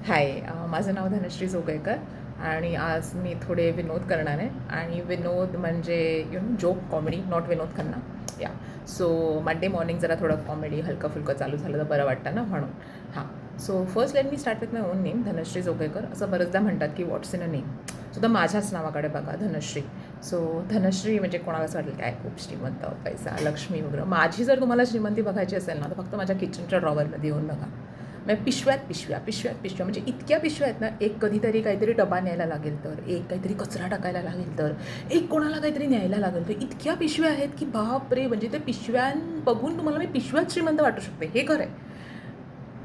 हाय, माझं नाव धनश्री जोगळेकर आणि आज मी थोडे विनोद करणार आहे आणि विनोद म्हणजे joke comedy not Vinod Khanna या. सो मंडे मॉर्निंग जरा थोडं कॉमेडी हलकं फुलकं चालू झालं तर बरं वाटतं ना म्हणून. हां. So first let me start with my own name Dhanashree Joglekar. असं बरेचदा म्हणतात की व्हॉट्स इन अ नेम. सुद्धा माझ्याच नावाकडे बघा धनश्री. सो धनश्री म्हणजे कोणालाच वाटेल काय खूप श्रीमंत, पैसा, लक्ष्मी वगैरे. माझी जर तुम्हाला श्रीमंती बघायची असेल ना तर फक्त माझ्या किचनच्या ड्रॉवरमध्ये येऊन बघा. म्हणजे पिशव्यात पिशव्या म्हणजे इतक्या पिशव्या आहेत ना. एक कधीतरी काहीतरी डबा न्यायला लागेल तर, एक काहीतरी कचरा टाकायला लागेल तर, एक कोणाला काहीतरी न्यायला लागेल तर इतक्या पिशव्या आहेत की बापरे. म्हणजे ते पिशव्यां बघून तुम्हाला मी पिशव्यात श्रीमंत वाटू शकते, हे खरं आहे.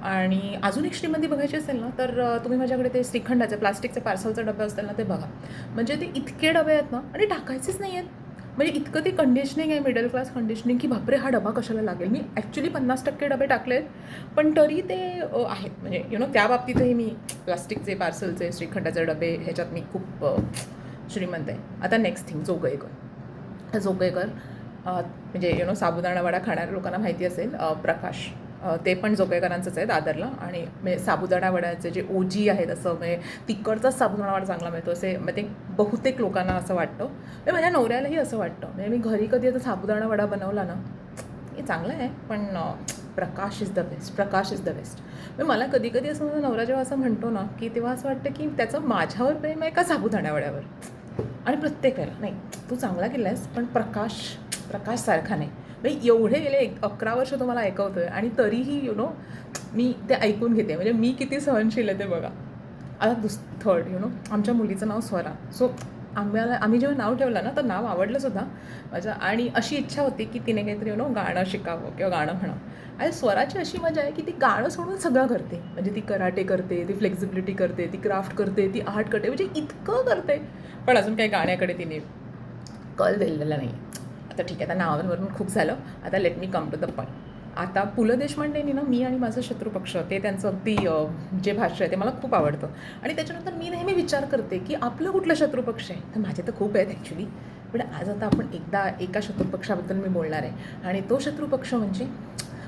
आणि अजून एक श्रीमंती बघायची असेल ना तर तुम्ही माझ्याकडे ते श्रीखंडाचे प्लास्टिकचे पार्सलचे डबे असतील ना ते बघा. म्हणजे ते इतके डबे आहेत ना आणि टाकायचेच नाही आहेत. म्हणजे इतकं ते कंडिशनिंग आहे, मिडल क्लास कंडिशनिंग, की बापरे हा डबा कशाला लागेल. मी ॲक्च्युली 50% डबे टाकले आहेत, पण तरी ते आहेत. म्हणजे त्या बाबतीतही मी प्लास्टिकचे पार्सलचे श्रीखंडाचे डबे ह्याच्यात मी खूप श्रीमंत आहे. आता नेक्स्ट थिंग जोगळेकर म्हणजे साबुदाणा वडा खाणाऱ्या लोकांना माहिती असेल. प्रकाश ते पण जोगळेकरांचंच आहे दादरला. आणि म्हणजे साबुदाणा वड्याचे जे ओजी आहेत, असं म्हणजे तिकडचाच साबुदाणा वडा चांगला मिळतो असे म्हणजे बहुतेक लोकांना असं वाटतं. म्हणजे माझ्या नवऱ्यालाही असं वाटतं. म्हणजे मी घरी कधी आता साबुदाणा वडा बनवला ना, हे चांगलं आहे पण प्रकाश इज द बेस्ट. म्हणजे मला कधी कधी असं माझा नवरा जेव्हा असं म्हणतो ना, की तेव्हा असं वाटतं की त्याचं माझ्यावर प्रेम आहे का साबुदाणा वड्यावर. आणि प्रत्येक वेळेला नाही, तू चांगला केला आहेस पण प्रकाशसारखा नाही. म्हणजे एवढे गेले 11 वर्ष तुम्हाला ऐकवतो आहे आणि तरीही मी ते ऐकून घेते. म्हणजे मी किती सहनशील आहे ते बघा. आता थर्ड आमच्या मुलीचं नाव स्वरा. सो आम्ही जेव्हा नाव ठेवलं ना तर नाव आवडलं सुद्धा माझ्या. आणि अशी इच्छा होती की तिने काहीतरी गाणं शिकावं किंवा गाणं म्हणावं. आणि स्वराची अशी मजा आहे की ती गाणं सोडून सगळं करते. म्हणजे ती कराटे करते, ती फ्लेक्झिबिलिटी करते, ती क्राफ्ट करते, ती आर्ट करते, म्हणजे इतकं करते. पण अजून काही गाण्याकडे तिने कल दिलेला नाही. आता ठीक आहे, आता नावांवरून खूप झालं. आता let me come to the point. आता पु ल देशपांडेंनी ना मी आणि माझं शत्रुपक्ष ते त्यांचं अगदी जे भाष्य आहे ते मला खूप आवडतं. आणि त्याच्यानंतर मी नेहमी विचार करते की आपलं कुठलं शत्रुपक्ष आहे. तर माझे तर खूप आहेत ॲक्च्युली, पण आज आता आपण एका शत्रुपक्षाबद्दल मी बोलणार आहे. आणि तो शत्रुपक्ष म्हणजे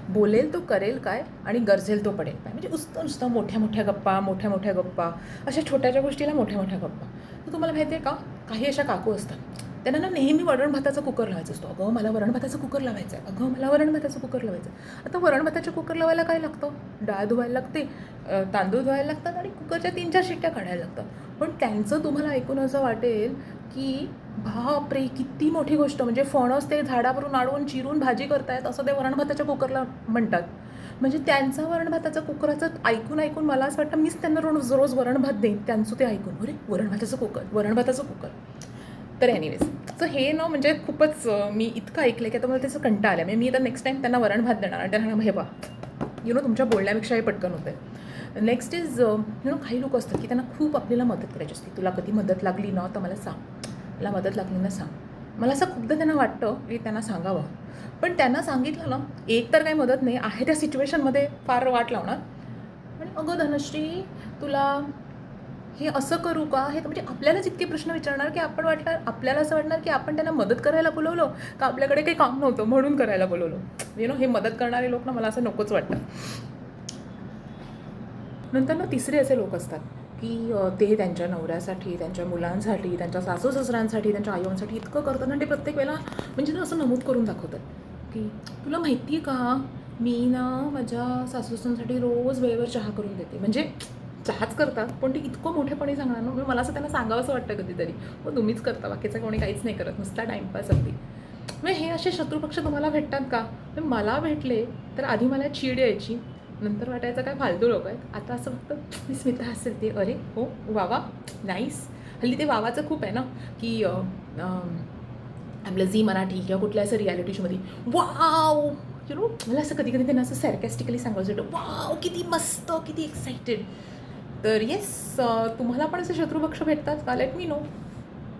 बोलेल तो करेल काय आणि गरजेल तो पडेल काय. म्हणजे नुसतं मोठ्या मोठ्या गप्पा, अशा छोट्याच्या गोष्टीला मोठ्या मोठ्या गप्पा. तर तुम्हाला माहिती आहे का, काही अशा काकू असतात त्यांना ना नेहमी वरण भाताचा कुकर लावायचा असतो. अगं मला वरण भाताचा कुकर लावायचा आहे, अगं मला वरण भाताचा कुकर लावायचं आहे. आता वरण भाताच्या कुकर लावायला काय लागतं, डाळ धुवायला लागते, तांदूळ धुवायला लागतात आणि कुकरच्या 3-4 शिट्ट्या काढायला लागतात. पण त्यांचं तुम्हाला ऐकून असं वाटेल की बापरे किती मोठी गोष्ट. म्हणजे फणस ते झाडावरून आणून चिरून भाजी करतायत असं ते वरण भाताच्या कुकरला म्हणतात. म्हणजे त्यांचा वरण भाताचा कुकराचं ऐकून मला असं वाटतं मीच त्यांना रोज वरण भात देईन त्यांचं ते ऐकून. अरे वरण भाताचं कुकर. तर एनिवेज, सो हे म्हणजे खूपच मी इतकं ऐकलं की आता मला त्याचं कंटाळा आलं. म्हणजे मी आता नेक्स्ट टाईम त्यांना वरण भात देणार आणि त्यांना हे बा तुमच्या बोलण्यापेक्षा हे पटकन होतं आहे. नेक्स्ट इज काही लोक असतात की त्यांना खूप आपल्याला मदत करायची असते. तुला कधी मदत लागली ना तर मला सांग, मला मदत लागली ना सांग. मला असं खूपदा त्यांना वाटतं की त्यांना सांगावं, पण त्यांना सांगितलं ना एक तर काही मदत नाही आहे, त्या सिच्युएशनमध्ये फार वाट लावणार. आणि अगं धनश्री तुला हे असं करू का, हे म्हणजे आपल्यालाच इतके प्रश्न विचारणार की आपल्याला असं वाटणार की आपण त्यांना मदत करायला बोलवलं का आपल्याकडे काही काम नव्हतं म्हणून करायला बोलवलं. हे मदत करणारे लोक ना मला असं नकोच वाटतं. नंतर ना तिसरे असे लोक असतात की ते त्यांच्या नवऱ्यासाठी, त्यांच्या मुलांसाठी, त्यांच्या सासू सासऱ्यांसाठी, त्यांच्या आईवडिलांसाठी इतकं करतात आणि ते प्रत्येक वेळेला म्हणजे ना असं नमूद करून दाखवतात की तुला माहिती आहे का, मी ना माझ्या सासू सासऱ्यांसाठी रोज वेळेवर चहा करून देते. म्हणजे चहाच करतात पण ते इतकं मोठेपणे सांगणार ना. मला असं त्यांना सांगावं असं वाटतं कधीतरी, मग तुम्हीच करता, बाकीचं कोणी काहीच नाही करत, नुसता टाईमपास अगदी. म्हणजे हे असे शत्रुपक्ष तुम्हाला भेटतात का. मला भेटले तर आधी मला चीड यायची, नंतर वाटायचं काय फालतू लोक आहेत. आता असं फक्त मी स्मिता असेल ते अरे हो वावा नाईस. हल्ली ते वावाचं खूप आहे ना की आपलं झी मराठी किंवा कुठल्या असं रियालिटी शोमध्ये वाव मला असं कधी कधी त्यांना असं सॅरकॅस्टिकली सांगायचं होतं, वाव किती मस्त, किती एक्साइटेड. तर येस, तुम्हाला पण असे शत्रुपक्ष भेटतात का, लेट मी नो.